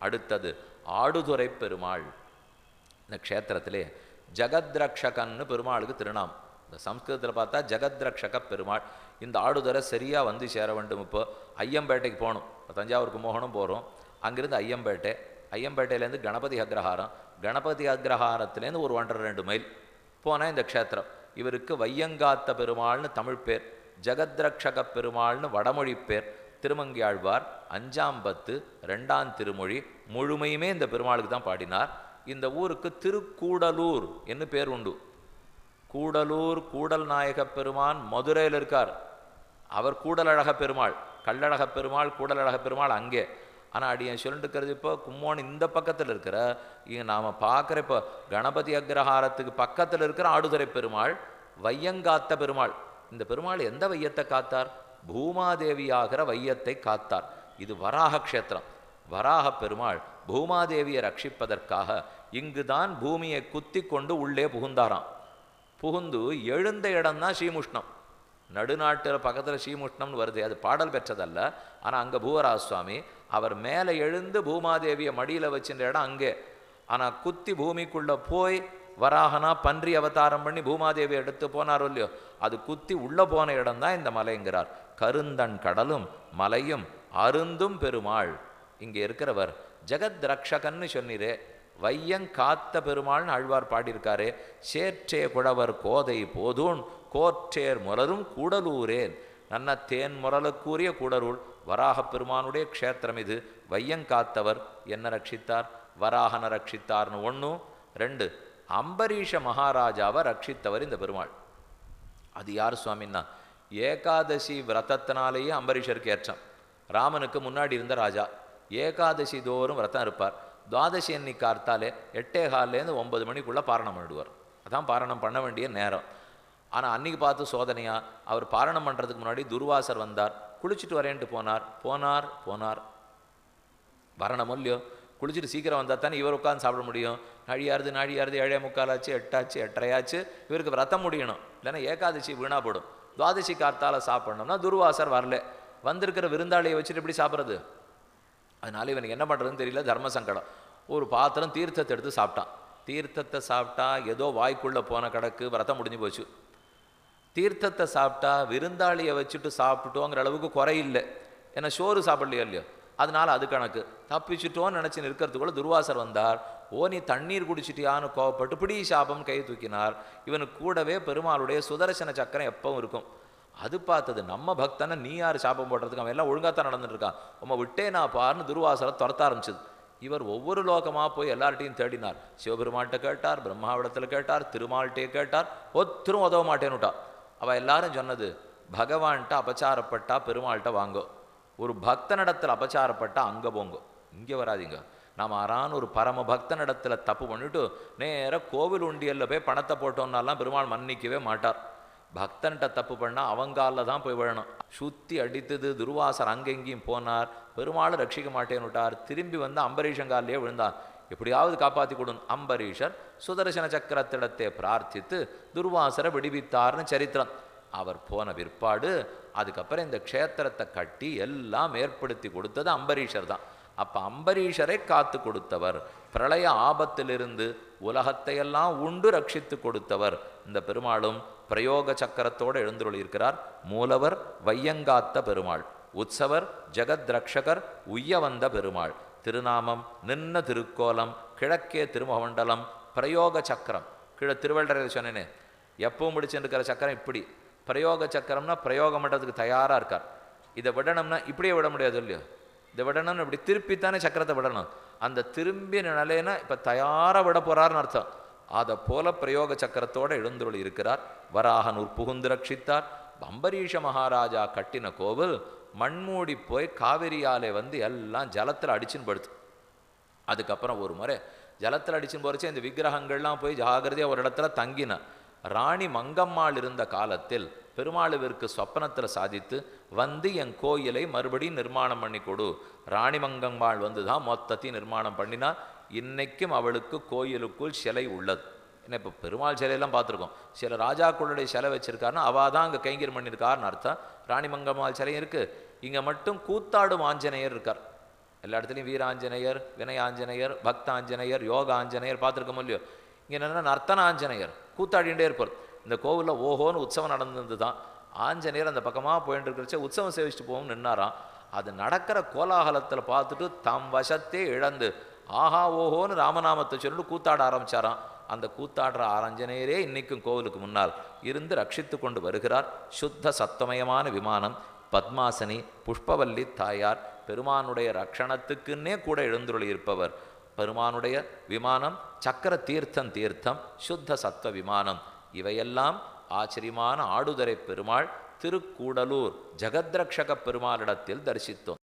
அடுத்தது ஆடுதுறை பெருமாள். இந்த க்ஷேத்திரத்திலே ஜகத்ரக்ஷகன்னு பெருமாளுக்கு திருநாமம். இந்த சம்ஸ்கிருதத்தில் பார்த்தா ஜகத்ரக்ஷக பெருமாள். இந்த ஆடுதுறை சரியாக வந்து சேர வேண்டும். இப்போ ஐயம்பேட்டைக்கு போகணும். இப்போ தஞ்சாவூர் கும்பகோணம் போகிறோம். அங்கேருந்து ஐயம்பேட்டை, ஐயம்பேட்டையிலேருந்து கணபதி அக்ரஹாரம், கணபதி அக்ரஹாரத்துலேருந்து ஒரு 1.5-2 மைல் போனால் இந்த க்ஷேத்திரம். இவருக்கு வையங்காத்த பெருமாள்னு தமிழ் பேர், ஜகத்ரக்ஷக பெருமாள்னு வடமொழி பேர். திருமங்கியாழ்வார் 5ஆம் பத்து 2ஆம் திருமொழி முழுமையுமே இந்த பெருமாளுக்கு தான் பாடினார். இந்த ஊருக்கு திருக்கூடலூர் என்று பேர் உண்டு. கூடலூர் கூடல் நாயக பெருமான் மதுரையில் இருக்கார். அவர் கூடலழக பெருமாள், கள்ளழக பெருமாள், கூடலழக பெருமாள் அங்கே. ஆனால் அடியன் சொல்லிட்டு இருக்கிறது இப்போ கும்போணம் இந்த பக்கத்தில் இருக்கிற இங்கே நாம் பார்க்குற இப்போ கணபதி அக்ரஹாரத்துக்கு பக்கத்தில் இருக்கிற ஆடுதுறை பெருமாள் வையங்காத்த பெருமாள். இந்த பெருமாள் எந்த வையத்தை காத்தார்? பூமாதேவியாகிற வையத்தை காத்தார். இது வராக க்ஷேத்திரம். வராக பெருமாள் பூமாதேவியை ரட்சிப்பதற்காக இங்குதான் பூமியை குத்தி கொண்டு உள்ளே புகுந்தாராம். புகுந்து எழுந்த இடம்தான் ஸ்ரீமுஷ்ணம். நடுநாட்டில் பக்கத்தில் ஸ்ரீமுஷ்ணம்னு வருது, அது பாடல் பெற்றதல்ல. ஆனால் அங்கே பூவராஜ சுவாமி அவர் மேலே எழுந்து பூமாதேவியை மடியில் வச்சுன்ற இடம் அங்கே. ஆனால் குத்தி பூமிக்குள்ளே போய் வராகனா பன்றி அவதாரம் பண்ணி பூமாதேவி எடுத்து போனாரோ இல்லையோ, அது குத்தி உள்ளே போன இடம் தான் இந்த மலைங்கிறார். கருந்தன் கடலும் மலையும் அருந்தும் பெருமாள் இங்கே இருக்கிறவர். ஜெகத் ரக்ஷகன்னு சொன்னீரே, வையங்காத்த பெருமாள்னு ஆழ்வார் பாடியிருக்காரே. சேற்றே குழவர் கோதை போதூன் கோற்றேர் முரலும் கூடலூரேன். நன்ன தேன் முரலுக்குரிய கூடலூர் வராக பெருமானுடைய க்ஷேத்திரம் இது. வையங்காத்தவர் என்ன ரட்சித்தார்? வராகனை ரட்சித்தார்னு 1. 2 அம்பரீஷ மகாராஜாவை ரட்சித்தவர் இந்த பெருமாள். அது யார் சுவாமின்னா, ஏகாதசி விரதத்தினாலேயே அம்பரீஷருக்கு ஏற்றம். ராமனுக்கு முன்னாடி இருந்த ராஜா ஏகாதசி தோறும் விரதம் இருப்பார். துவாதசி அன்னைக்கு கார்த்தாலே 8:15 9 மணிக்குள்ளே பாரணம் பண்ணிடுவார். அதான் பாரணம் பண்ண வேண்டிய நேரம். ஆனால் அன்றைக்கி பார்த்து சோதனையாக அவர் பாரணம் பண்ணுறதுக்கு முன்னாடி துர்வாசர் வந்தார். குளிச்சுட்டு வரேன்ட்டு போனார். வரணும் இல்லையோ, குளிச்சுட்டு சீக்கிரம் வந்தால் தானே இவர் உட்காந்து சாப்பிட முடியும். நாழியாருது 7:45 ஆச்சு, 8 ஆச்சு, 8:30 ஆச்சு. இவருக்கு விரதம் முடியணும், இல்லைன்னா ஏகாதசி வீணா போடும். துவாதசி கார்த்தால சாப்பிட்ணும்னா துர்வாசர் வரல. வந்திருக்கிற விருந்தாளியை வச்சுட்டு எப்படி சாப்பிட்றது? அதனால இவனுக்கு என்ன பண்ணுறதுன்னு தெரியல. தர்ம சங்கடம். ஒரு பாத்திரம் தீர்த்தத்தை எடுத்து சாப்பிட்டான். தீர்த்தத்தை சாப்பிட்டா ஏதோ வாய்க்குள்ளே போன கடக்கு, விரதம் முடிஞ்சு போச்சு. தீர்த்தத்தை சாப்பிட்டா விருந்தாளியை வச்சுட்டு சாப்பிட்டுட்டோங்கிற அளவுக்கு குறையில்லை. ஏன்னா சோறு சாப்பிடலையோ இல்லையோ, அதனால அது கணக்கு. தப்பிச்சுட்டோன்னு நினச்சி நிற்கிறதுக்குள்ள துர்வாசர் வந்தார். நீ தண்ணீர் குடிச்சிட்டியான்னு கோவப்பட்டு பிடி சாபம் கை தூக்கினார். இவனுக்கு கூடவே பெருமாளுடைய சுதர்சன சக்கரம் எப்பவும் இருக்கும். அது பார்த்தது நம்ம பக்தனை நீ யார் சாபம் போடுறதுக்கு, அவன் எல்லாம் ஒழுங்காத்தான் நடந்துட்டு இருக்கான், உம்மை விட்டே நான் பாருன்னு துர்வாசரை துரத்த ஆரம்பிச்சது. இவர் ஒவ்வொரு லோகமாக போய் எல்லார்ட்டையும் தேடினார். சிவபெருமான்கிட்ட கேட்டார், பிரம்மாவிடத்தில் கேட்டார், திருமால்கிட்டே கேட்டார். ஒருத்தரும் உதவ மாட்டேன்னுட்டா. அவள் எல்லாரும் சொன்னது, பகவான்கிட்ட அபச்சாரப்பட்டா பெருமாள்கிட்ட வாங்கோ, ஒரு பக்தனிடத்தில் அபச்சாரப்பட்டா அங்கே போங்கோ, இங்கே வராதிங்க. நாம் ஆறான்னு ஒரு பரம பக்தனிடத்தில் தப்பு பண்ணிவிட்டு நேராக கோவில் உண்டியலில் போய் பணத்தை போட்டோம்னாலாம் பெருமாள் மன்னிக்கவே மாட்டார். பக்தன்கிட்ட தப்பு பண்ணால் அவங்காலில் தான் போய் விழணும். சுற்றி அடித்தது. துர்வாசர் அங்கெங்கேயும் போனார், பெருமாள் ரட்சிக்க மாட்டேன்னு விட்டார். திரும்பி வந்து அம்பரீஷங்காலிலே விழுந்தார். எப்படியாவது காப்பாற்றி கொடுன். அம்பரீஷர் சுதர்சன சக்கரத்திடத்தை பிரார்த்தித்து துர்வாசரை விடுவித்தார்னு சரித்திரம். அவர் போன பிற்பாடு அதுக்கப்புறம் இந்த க்ஷேத்திரத்தை கட்டி எல்லாம் ஏற்படுத்தி கொடுத்தது அம்பரீஷர் தான். அப்போ அம்பரீஷரை காத்து கொடுத்தவர், பிரளய ஆபத்திலிருந்து உலகத்தையெல்லாம் உண்டு ரட்சித்து கொடுத்தவர் இந்த பெருமாளும் பிரயோக சக்கரத்தோடு எழுந்துள்ளிருக்கிறார். மூலவர் வையங்காத்த பெருமாள், உற்சவர் ஜெகத் ரக்ஷகர், உய்ய வந்த பெருமாள். திருநாமம் நின்ன திருக்கோலம், கிழக்கே திருமகமண்டலம், பிரயோக சக்கரம். கீழே திருவள்ளரையில் சொன்னேனே, எப்பவும் முடிச்சுருக்கிற சக்கரம் இப்படி. பிரயோக சக்கரம்னா பிரயோகம் பண்ணுறதுக்கு தயாராக இருக்கார். இதை விடணும்னா இப்படியே விட முடியாது இல்லையோ, இதை விடணும்னு இப்படி திருப்பித்தானே சக்கரத்தை விடணும். அந்த திரும்பி நிலையினா இப்போ தயாராக விட போகிறார்னு அர்த்தம். அதை போல பிரயோக சக்கரத்தோடு எழுந்துருள் இருக்கிறார். வராகனூர் புகுந்து ரட்சித்தார். அம்பரீஷ மகாராஜா கட்டின கோவில் மண்மூடி போய் காவிரியாலே வந்து எல்லாம் ஜலத்தில் அடிச்சுன்னு படுத்து. அதுக்கப்புறம் ஒரு முறை ஜலத்தில் அடிச்சுன்னு போகிறச்சே இந்த விக்கிரகங்கள்லாம் போய் ஜாகிரதையாக ஒரு இடத்துல தங்கின. ராணி மங்கம்மாள் இருந்த காலத்தில் பெருமாளுவிற்கு சொப்பனத்தில் சாதித்து வந்து என் கோயிலை மறுபடியும் நிர்மாணம் பண்ணி கொடு. ராணி மங்கம்மாள் வந்து தான் மொத்தத்தையும் நிர்மாணம் பண்ணினார். இன்னைக்கும் அவளுக்கு கோயிலுக்குள் சிலை உள்ளது. ஏன்னா இப்போ பெருமாள் சிலையெல்லாம் பார்த்துருக்கோம், சில ராஜாக்களுடைய சிலை வச்சுருக்காருன்னா அவள் தான் அங்கே கைங்கர் பண்ணியிருக்காருன்னு அர்த்தம். ராணி மங்கம்மாள் சிலை இருக்குது. இங்கே மட்டும் கூத்தாடும் ஆஞ்சநேயர் இருக்கார். எல்லா இடத்துலையும் வீராஞ்சநேயர், வினயாஞ்சநேயர், பக்தாஞ்சநேயர், யோகாஞ்சநேயர் பார்த்துருக்கோம் இல்லையோ. இங்கே என்னென்னா நர்த்தனாஞ்சநேயர் கூத்தாடிகிட்டே இருப்பார். இந்த கோவிலில் ஓஹோன்னு உற்சவம் நடந்தது தான். ஆஞ்சநேயர் அந்த பக்கமாக போயிட்டு இருக்கிறச்சே உற்சவம் சேவிச்சுட்டு போகும் நின்னாராம். அது நடக்கிற கோலாகலத்தில் பார்த்துட்டு தம் வசத்தே இழந்து ஆஹா ஓஹோன்னு ராமநாமத்தை சொல்லிட்டு கூத்தாட ஆரம்பிச்சாராம். அந்த கூத்தாடுற ஆஞ்சநேயரே இன்னைக்கும் கோவிலுக்கு முன்னால் இருந்து ரட்சித்து கொண்டு வருகிறார். சுத்த சத்தமயமான விமானம், பத்மாசனி, புஷ்பவல்லி தாயார், பெருமானுடைய ரக்ஷணத்துக்குன்னே கூட எழுந்துருளி இருப்பவர். பெருமானுடைய விமானம் சக்கர தீர்த்தம், தீர்த்தம் சுத்த சத்வ விமானம். இவையெல்லாம் ஆச்சரியமான ஆடுதுறை பெருமாள் திருக்கூடலூர் ஜெகத்ரக்ஷக பெருமாளிடத்தில் தரிசித்தோம்.